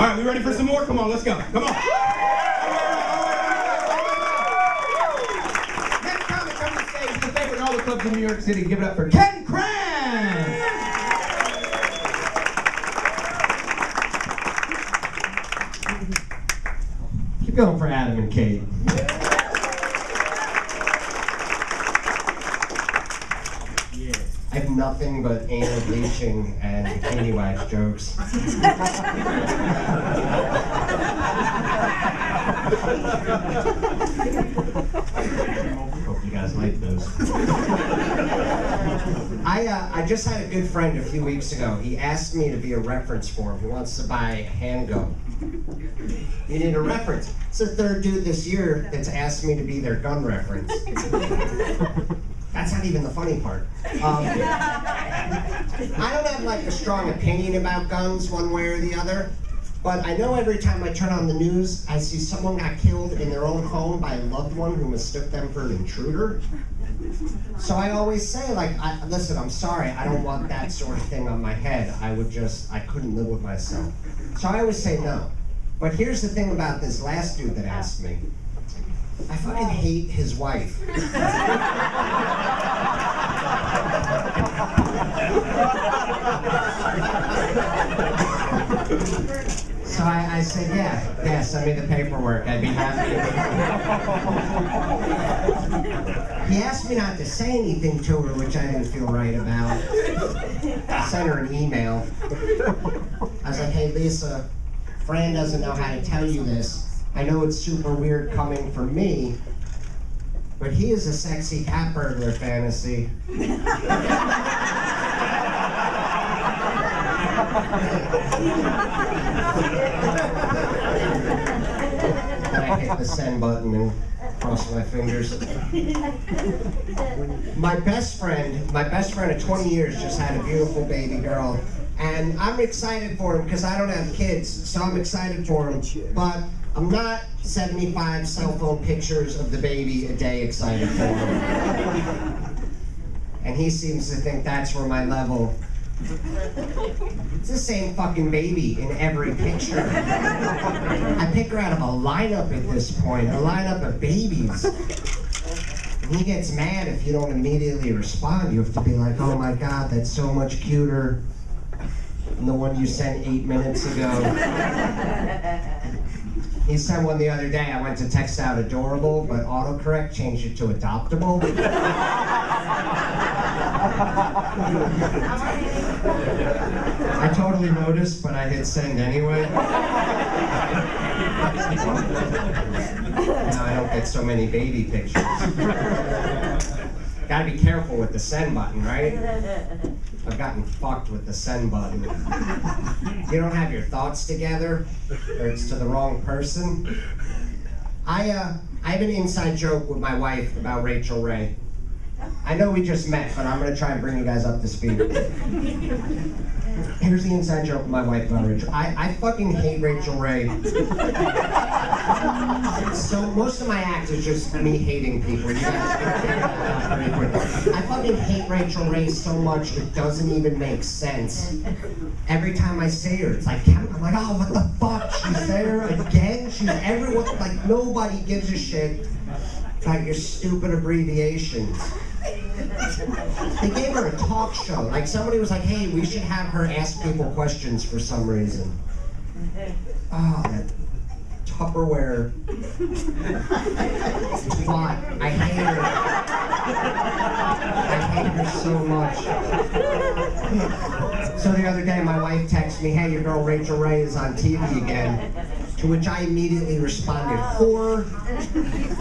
All right, we ready for some more? Come on, let's go. Come on. Next comic coming to stage, the favorite in all the clubs in New York City. Give it up for Ken Krantz. Keep going for Adam and Kate. I have nothing but anal bleaching and bikini wax jokes. Hope you guys like those. I just had a good friend a few weeks ago. He asked me to be a reference for him. He wants to buy a handgun. You need a reference. It's the third dude this year that's asked me to be their gun reference. That's not even the funny part. I don't have like a strong opinion about guns one way or the other, but I know every time I turn on the news, I see someone got killed in their own home by a loved one who mistook them for an intruder. So I always say, like, listen, I'm sorry, I don't want that sort of thing on my head. I couldn't live with myself. So I always say no. But here's the thing about this last dude that asked me. I fucking hate his wife. So I said, yeah, send me the paperwork. I'd be happy. He asked me not to say anything to her, which I didn't feel right about. I sent her an email. I was like, hey, Lisa, Fran doesn't know how to tell you this. I know it's super weird coming from me, but he is a sexy cat burglar fantasy. Then I hit the send button and crossed my fingers. My best friend of 20 years just had a beautiful baby girl, and I'm excited for him because I don't have kids, so I'm excited for him, but I'm not 75 cell phone pictures of the baby a day excited for him. And he seems to think that's where my level. It's the same fucking baby in every picture. I pick her out of a lineup at this point, a lineup of babies. And he gets mad if you don't immediately respond. You have to be like, oh my God, that's so much cuter than the one you sent 8 minutes ago. He sent one the other day. I went to text out adorable, but autocorrect changed it to adoptable. I totally noticed, but I hit send anyway. Now I don't get so many baby pictures. Gotta be careful with the send button, right? I've gotten fucked with the send button. You don't have your thoughts together, or it's to the wrong person. I have an inside joke with my wife about Rachel Ray. I know we just met, but I'm gonna try and bring you guys up to speed. Here's the inside joke with my wife about Rachel. I fucking hate Rachel Ray. So most of my act is just me hating people. You guys can figure that out pretty quickly. I fucking hate Rachel Ray so much it doesn't even make sense. Every time I say her, it's like, I'm like, oh, what the fuck? She's there again? She's everyone, like nobody gives a shit about your stupid abbreviations. They gave her a talk show. Like somebody was like, hey, we should have her ask people questions for some reason. Oh, that Tupperware twat. I hate her. I hate her so much. So the other day my wife texted me, hey, your girl Rachel Ray is on TV again. To which I immediately responded, whore,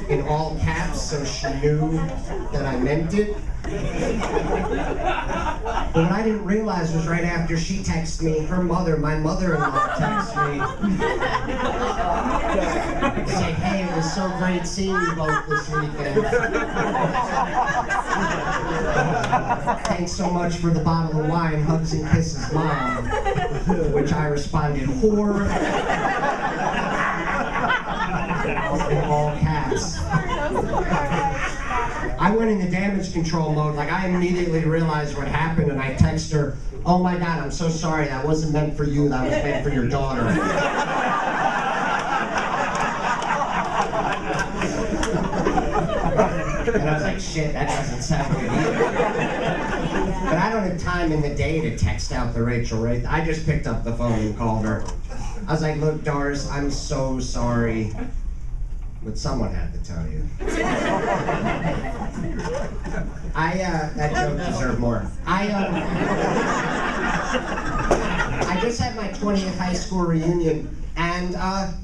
in all caps, so she knew that I meant it. But what I didn't realize was right after she texted me, her mother, my mother-in-law, texted me. Say, hey, it was so great seeing you both this weekend. Thanks so much for the bottle of wine, hugs and kisses, Mom. To which I responded, whore. In all caps. I went into damage control mode. Like, I immediately realized what happened, and I text her, "Oh my God, I'm so sorry. That wasn't meant for you. That was meant for your daughter." And I was like, shit, that doesn't sound good either. But I don't have time in the day to text out to Rachel, right? I just picked up the phone and called her. I was like, "Look, Doris, I'm so sorry, but someone had to tell you." That joke deserved more. I just had my 20th high school reunion, and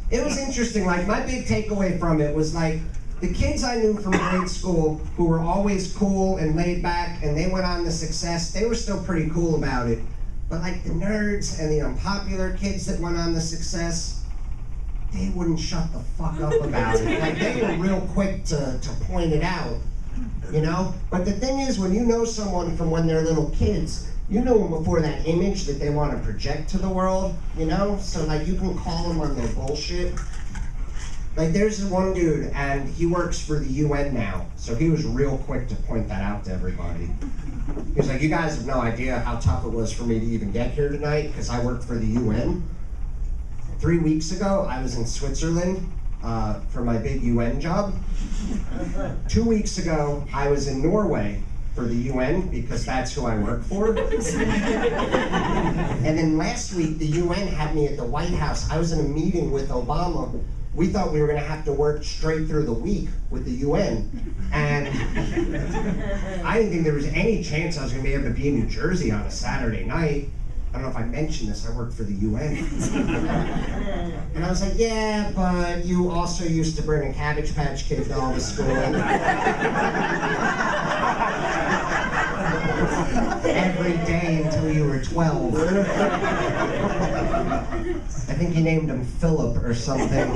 it was interesting. Like, my big takeaway from it was, like, the kids I knew from grade school who were always cool and laid back, and they went on to success, they were still pretty cool about it. But, like, the nerds and the unpopular kids that went on to success, they wouldn't shut the fuck up about it. Like, they were real quick to point it out, you know? But the thing is, when you know someone from when they're little kids, you know them before that image that they want to project to the world, you know? So, like, you can call them on their bullshit. Like, there's one dude, and he works for the UN now, so he was real quick to point that out to everybody. He was like, "You guys have no idea how tough it was for me to even get here tonight, because I work for the UN. 3 weeks ago, I was in Switzerland for my big UN job. 2 weeks ago, I was in Norway for the UN, because that's who I work for. And then last week, the UN had me at the White House. I was in a meeting with Obama. We thought we were going to have to work straight through the week with the UN. And I didn't think there was any chance I was going to be able to be in New Jersey on a Saturday night. I don't know if I mentioned this, I work for the UN. And I was like, "Yeah, but you also used to bring a Cabbage Patch Kid doll to school." Every day until you were 12. I think you named him Philip or something.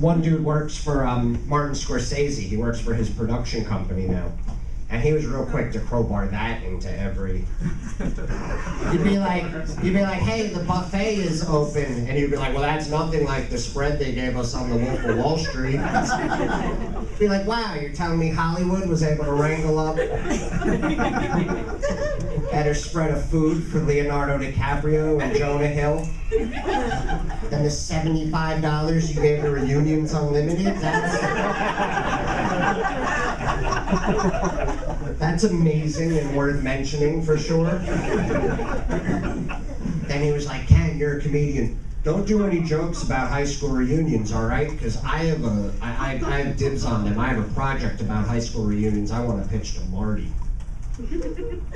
One dude works for Martin Scorsese. He works for his production company now. And he was real quick to crowbar that into every... You'd be like, "Hey, the buffet is open." And you'd be like, "Well, that's nothing like the spread they gave us on the Wolf of Wall Street." Be like, "Wow, you're telling me Hollywood was able to wrangle up better spread of food for Leonardo DiCaprio and Jonah Hill than the $75 you gave the Reunions Unlimited?" That's amazing and worth mentioning for sure. Then he was like, "Ken, you're a comedian. Don't do any jokes about high school reunions, all right? Because I have dibs on them. I have a project about high school reunions I want to pitch to Marty." I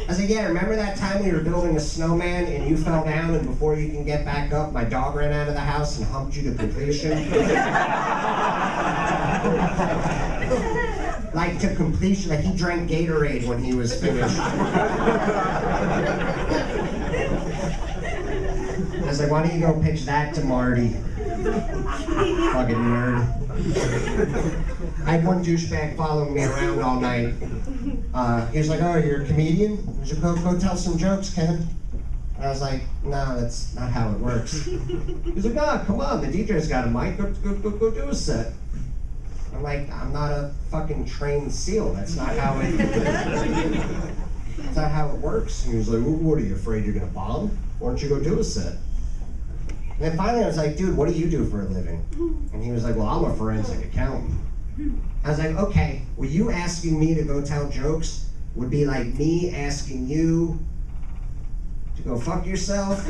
was like, "Yeah, remember that time we were building a snowman and you fell down, and before you can get back up, my dog ran out of the house and humped you to completion?" Like, to completion, like he drank Gatorade when he was finished. I was like, "Why don't you go pitch that to Marty?" Fucking nerd. I had one douchebag following me around all night. He was like, "Oh, you're a comedian? You should go tell some jokes, Ken." And I was like, "No, that's not how it works." He was like, "Oh, come on, the DJ's got a mic, go do a set." I'm like, "I'm not a fucking trained SEAL. That's not how it works." And he was like, "Well, what are you, afraid you're gonna bomb? Why don't you go do a set?" And then finally I was like, "Dude, what do you do for a living?" And he was like, "Well, I'm a forensic accountant." I was like, "Okay, well, you asking me to go tell jokes would be like me asking you to go fuck yourself."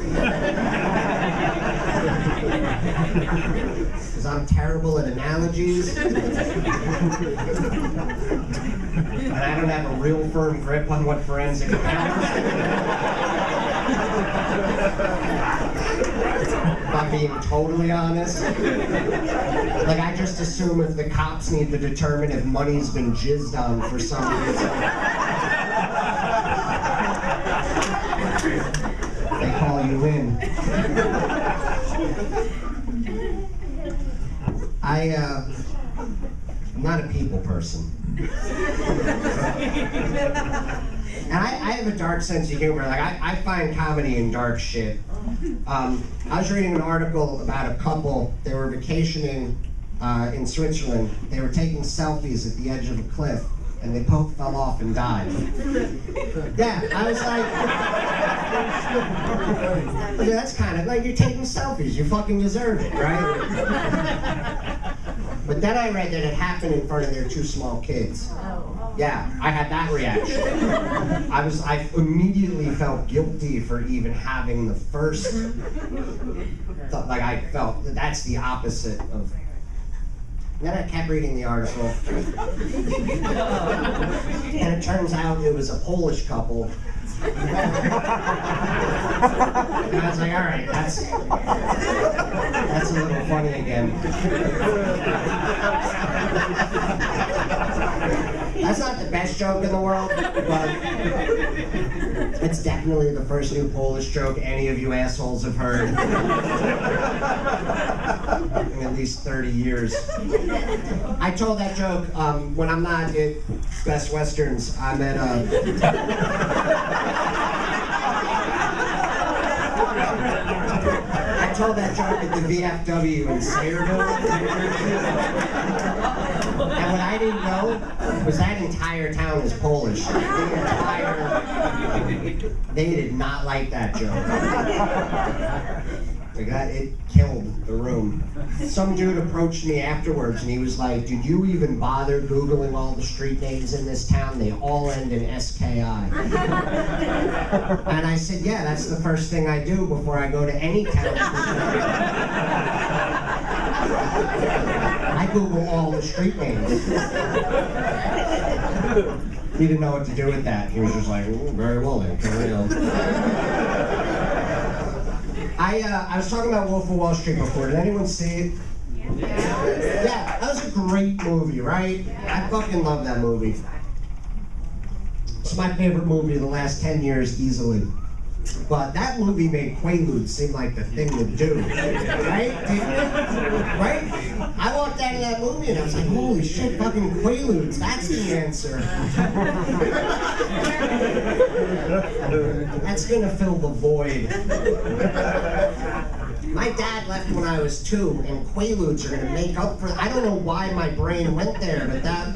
Because I'm terrible at analogies. And I don't have a real firm grip on what forensic accountants do. If I'm being totally honest. Like, I just assume if the cops need to determine if money's been jizzed on for some reason, they call you in. I'm not a people person. And I have a dark sense of humor. Like, I find comedy in dark shit. I was reading an article about a couple. They were vacationing in Switzerland. They were taking selfies at the edge of a cliff, and they both fell off and died. Yeah, I was like, that's kind of like you're taking selfies. You fucking deserve it, right? But then I read that it happened in front of their 2 small kids. Yeah, I had that reaction. I immediately felt guilty for even having the first, like I felt that that's the opposite of. And then I kept reading the article, and it turns out it was a Polish couple. And I was like, all right, that's a little funny again. That's not the best joke in the world, but it's definitely the first new Polish joke any of you assholes have heard in at least 30 years. I told that joke when I'm not at Best Westerns. I'm at I told that joke at the VFW in Sayreville. And what I didn't know was that entire town is Polish. They did not like that joke. Like that, it killed the room. Some dude approached me afterwards and he was like, did you even bother Googling all the street names in this town? They all end in S-K-I. And I said, yeah, that's the first thing I do before I go to any town. I Google all the street names. He didn't know what to do with that. He was just like, very well then, carry on. I was talking about Wolf of Wall Street before. Did anyone see it? Yeah, that was a great movie, right? I fucking love that movie. It's my favorite movie of the last 10 years, easily. But that movie made Quaaludes seem like the thing to do, right? Right? I walked out of that movie and I was like, holy shit, fucking Quaaludes, that's the answer. That's gonna fill the void. My dad left when I was 2, and Quaaludes are gonna make up for. I don't know why my brain went there, but that.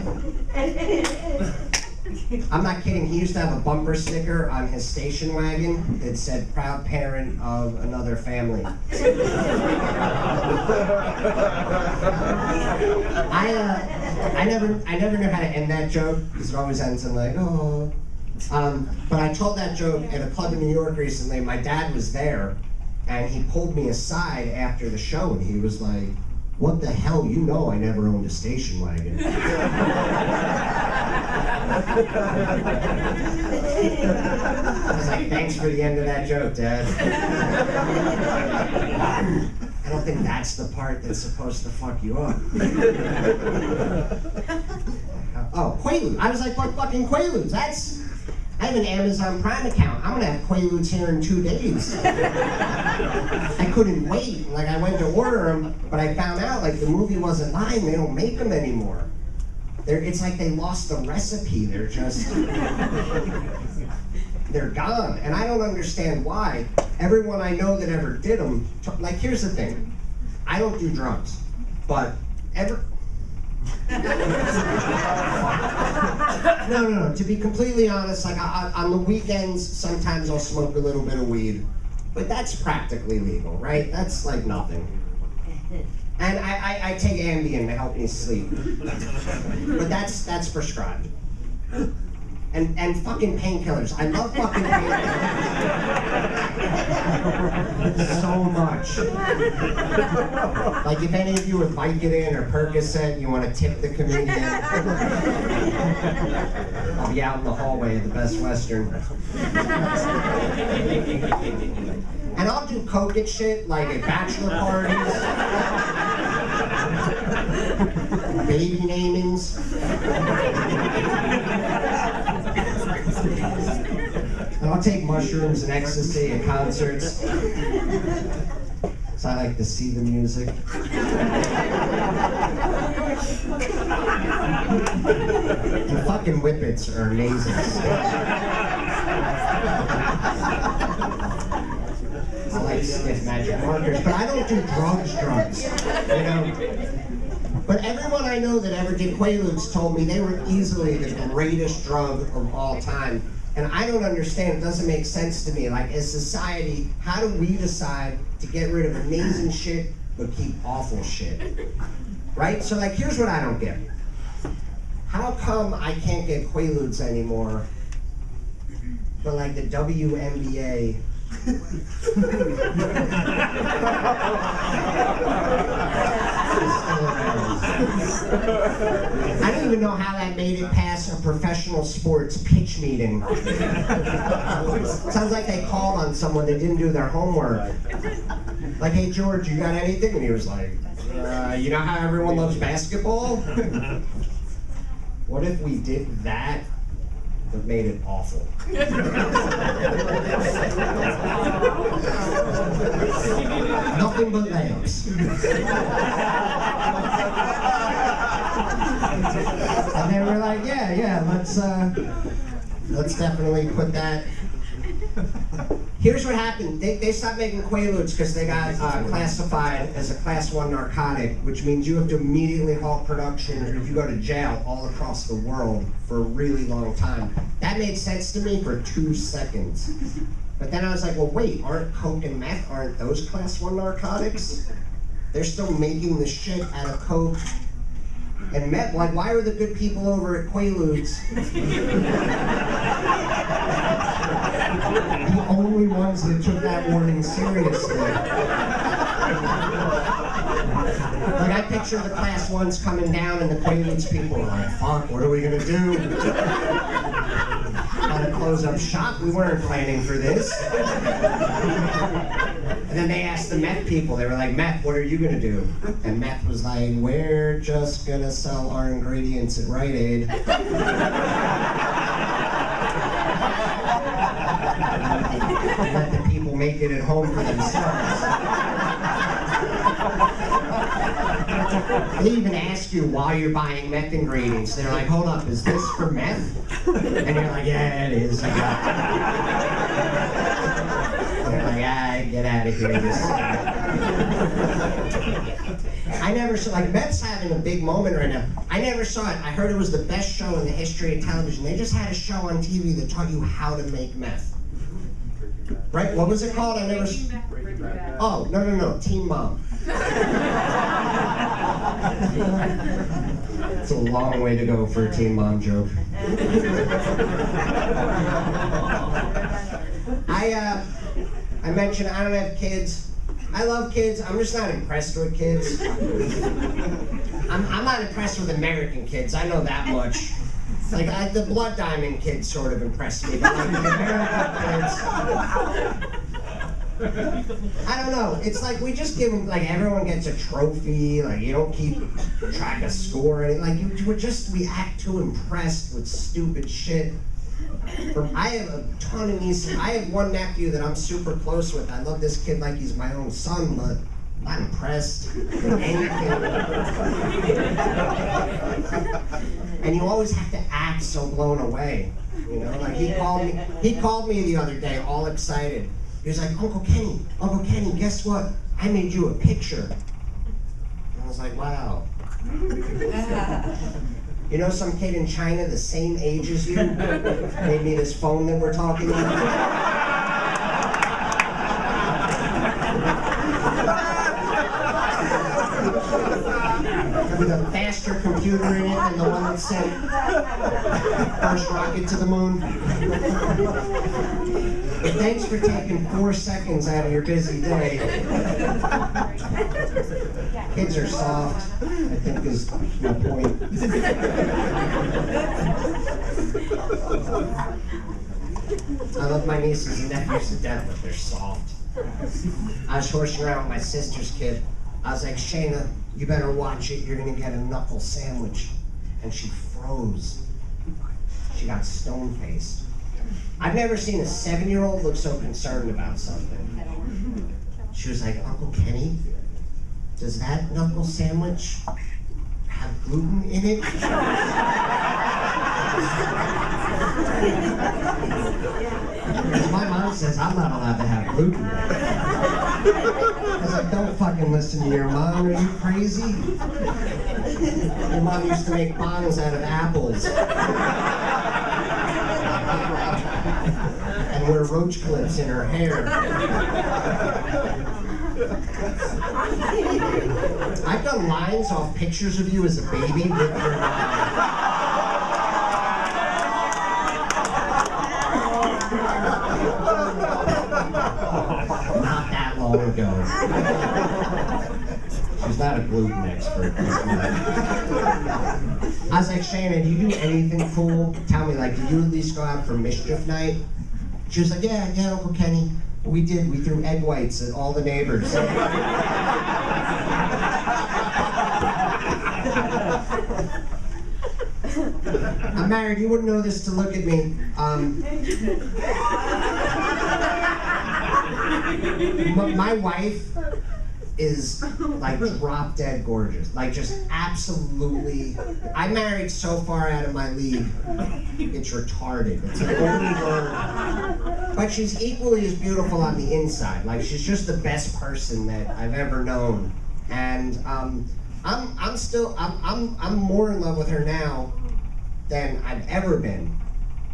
I'm not kidding, he used to have a bumper sticker on his station wagon that said, proud parent of another family. I never knew how to end that joke, because it always ends in like, oh. But I told that joke at a club in New York recently. My dad was there, and he pulled me aside after the show, and he was like, what the hell, you know I never owned a station wagon. I was like, thanks for the end of that joke, Dad. I don't think that's the part that's supposed to fuck you up. Oh, Quaaludes. I was like, what fucking Quaaludes? I have an Amazon Prime account. I'm gonna have Quaaludes here in 2 days. I couldn't wait. Like, I went to order them, but I found out, like, the movie wasn't mine. They don't make them anymore. It's like they lost the recipe. They're just, they're gone. And I don't understand why. Everyone I know that ever did them, like, here's the thing. I don't do drugs, but No. To be completely honest, like on the weekends, sometimes I'll smoke a little bit of weed, but that's practically legal, right? That's like nothing. And I take Ambien to help me sleep, but that's prescribed. And fucking painkillers. I love fucking painkillers so much. Like, if any of you with Vicodin or Percocet, you want to tip the comedian, I'll be out in the hallway at the Best Western. And I'll do coke and shit, like at bachelor parties, baby namings. And I'll take mushrooms and ecstasy at concerts. So I like to see the music. The fucking whippets are amazing. I like sniff magic markers, but I don't do drugs, you know? But everyone I know that ever did Quaaludes told me they were easily the greatest drug of all time. And I don't understand, it doesn't make sense to me. Like, as society, how do we decide to get rid of amazing shit but keep awful shit? Right? So, like, here's what I don't get. How come I can't get Quaaludes anymore, but like the WNBA I don't even know how that made it past a professional sports pitch meeting. Sounds like they called on someone that didn't do their homework. Like, hey George, you got anything? And he was like, you know how everyone loves basketball? What if we did that, but made it awful? Nothing but layups. And they were like, yeah, let's definitely put that. Here's what happened. They stopped making Quaaludes because they got classified as a class 1 narcotic, which means you have to immediately halt production or you go to jail all across the world for a really long time. That made sense to me for 2 seconds. But then I was like, well, wait, aren't coke and meth, aren't those class 1 narcotics? They're still making the shit out of coke and meth. Like, why are the good people over at Quaaludes the only ones that took that warning seriously? Like, I picture the class 1s coming down and the Quaaludes people are like, fuck, what are we gonna do? Gotta close up shop, we weren't planning for this. And then they asked the meth people, they were like, meth, what are you gonna do? And meth was like, we're just gonna sell our ingredients at Rite Aid. Let the people make it at home for themselves. They even ask you while you're buying meth ingredients, they're like, hold up, is this for meth? And you're like, yeah, it is. I got it. They're like, get out of here. I never saw, like, meth's having a big moment right now. I never saw it. I heard it was the best show in the history of television. They just had a show on TV that taught you how to make meth. Right? What was it called? I never. Oh, no. Teen Mom. It's a long way to go for a Teen Mom joke. I mentioned I don't have kids. I love kids. I'm just not impressed with kids. I'm not impressed with American kids. I know that much. Like, the Blood Diamond kids sort of impressed me, but like the American kids, I don't know. It's like we just give them, like, everyone gets a trophy. Like, you don't keep track of score or anything. Like, we act too impressed with stupid shit. I have a ton of nieces. I have one nephew that I'm super close with. I love this kid like he's my own son, but I'm not impressed with anything. And you always have to act so blown away. You know, like he called me the other day, all excited. He was like, Uncle Kenny, guess what? I made you a picture. And I was like, wow. You know, some kid in China the same age as you made me this phone that we're talking about. With a faster computer in it than the one that sent first rocket to the moon. But thanks for taking 4 seconds out of your busy day. Kids are soft, I think is my point. I love my nieces and nephews to death, but they're soft. I was horsing around with my sister's kid. I was like, Shayna, you better watch it, you're gonna get a knuckle sandwich. And she froze. She got stone-faced. I've never seen a 7-year-old look so concerned about something. She was like, Uncle Kenny, does that knuckle sandwich have gluten in it? Because my mom says I'm not allowed to have gluten. I was like, don't Don't fucking listen to your mom. Are you crazy? Your mom used to make bottles out of apples. And wear roach clips in her hair. I've done lines off pictures of you as a baby with your mom. Not that long ago. She's not a gluten expert. I was like, Shannon, do you do anything cool? Tell me, like, did you at least go out for mischief night? She was like, yeah, Uncle Kenny. We did. We threw egg whites at all the neighbors. I'm married. You wouldn't know this to look at me. My wife is like drop dead gorgeous, like just absolutely. I married so far out of my league, it's retarded. It's an old word, but she's equally as beautiful on the inside. Like she's just the best person that I've ever known, and I'm more in love with her now than I've ever been,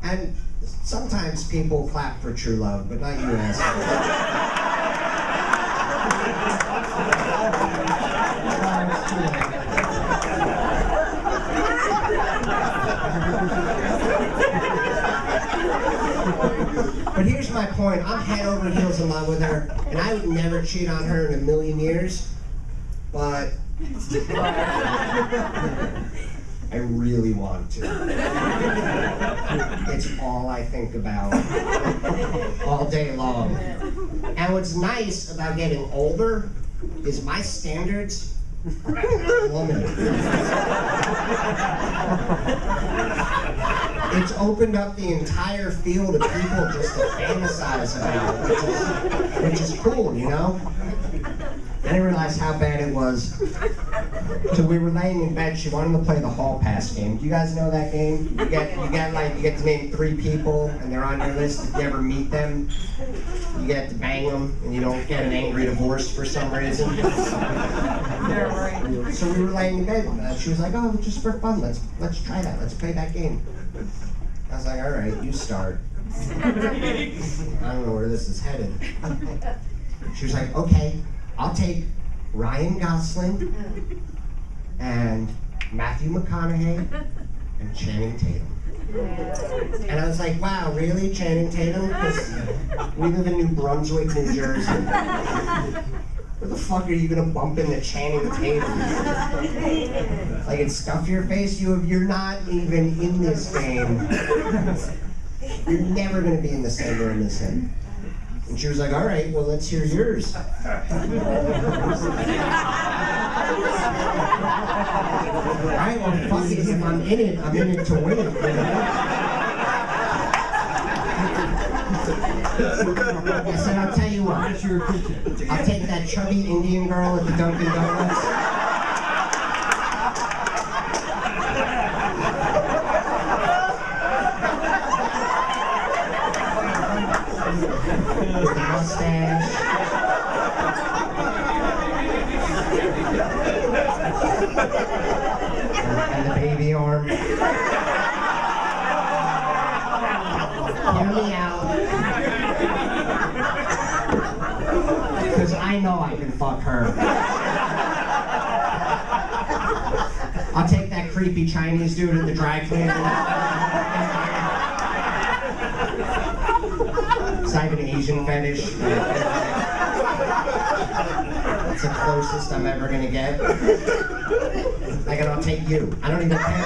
and sometimes people clap for true love, but not you, asshole. But here's my point. I'm head over heels in love with her, and I would never cheat on her in a million years, but I really want to. It's all I think about all day long. And what's nice about getting older is my standards are limited. It's opened up the entire field of people just to fantasize about, which is cool, you know? I didn't realize how bad it was. So we were laying in bed. She wanted to play the hall pass game. Do you guys know that game? You get to name 3 people, and they're on your list. If you ever meet them, you get to bang them, and you don't get an angry divorce for some reason. So we were laying in bed. She was like, "Oh, just for fun, let's try that. Let's play that game." I was like, "All right, you start." I don't know where this is headed. She was like, "Okay, I'll take Ryan Gosling and Matthew McConaughey and Channing Tatum." And I was like, "Wow, really, Channing Tatum? Because we live in New Brunswick, New Jersey. Where the fuck are you gonna bump into Channing Tatum? Like, it's stuff your face. You're not even in this game. You're never gonna be in the same room as him." And she was like, "All right, well, let's hear yours." All right, well, fuck it. If I'm in it to win it, you know? I said, "I'll tell you what. I'll take that chubby Indian girl at the Dunkin' Donuts. With the mustache. And the baby arm. Hear me out. Because I know I can fuck her. I'll take that creepy Chinese dude at the dry cleaner. Because I have an Asian fetish. It's the closest I'm ever gonna get. Like, and I'll take you. I don't even care.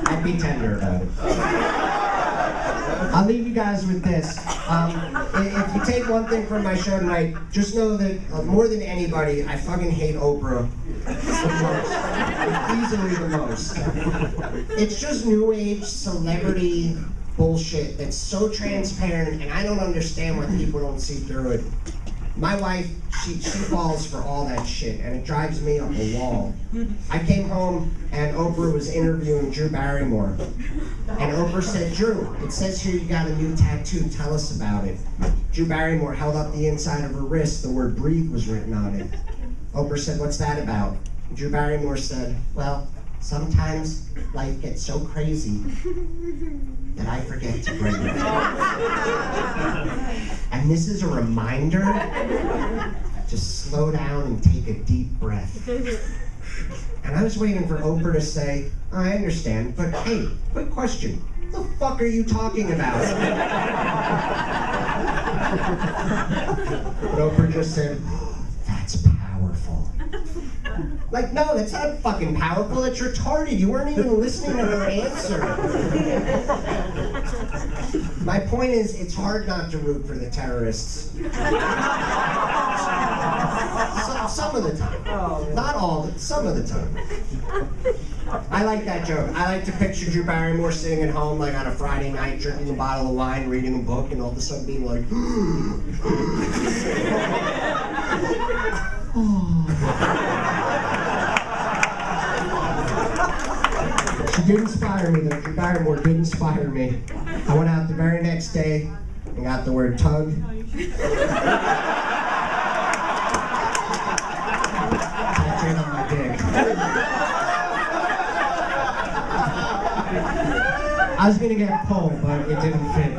I'd be tender about it. I'll leave you guys with this. If you take one thing from my show tonight, just know that more than anybody, I fucking hate Oprah the most. Easily the most. It's just new age celebrity bullshit that's so transparent, and I don't understand why people don't see through it. My wife, she falls for all that shit, and it drives me up a wall. I came home, and Oprah was interviewing Drew Barrymore. And Oprah said, Drew, it says here you got a new tattoo. Tell us about it. Drew Barrymore held up the inside of her wrist. The word breathe was written on it. Oprah said, what's that about? Drew Barrymore said, well, sometimes life gets so crazy that I forget to breathe. And this is a reminder to slow down and take a deep breath. And I was waiting for Oprah to say, I understand, but hey, quick question. What the fuck are you talking about? But Oprah just said, that's powerful. Like, no, that's not fucking powerful, that's retarded. You weren't even listening to her answer. My point is, it's hard not to root for the terrorists. Some of the time. Not all, but some of the time. I like that joke. I like to picture Drew Barrymore sitting at home, like on a Friday night, drinking a bottle of wine, reading a book, and all of a sudden being like, She did inspire me, though. Drew Barrymore did inspire me. I went out the very next day and got the word tug. Tattooed on my dick. I was gonna get pulled, but it didn't fit.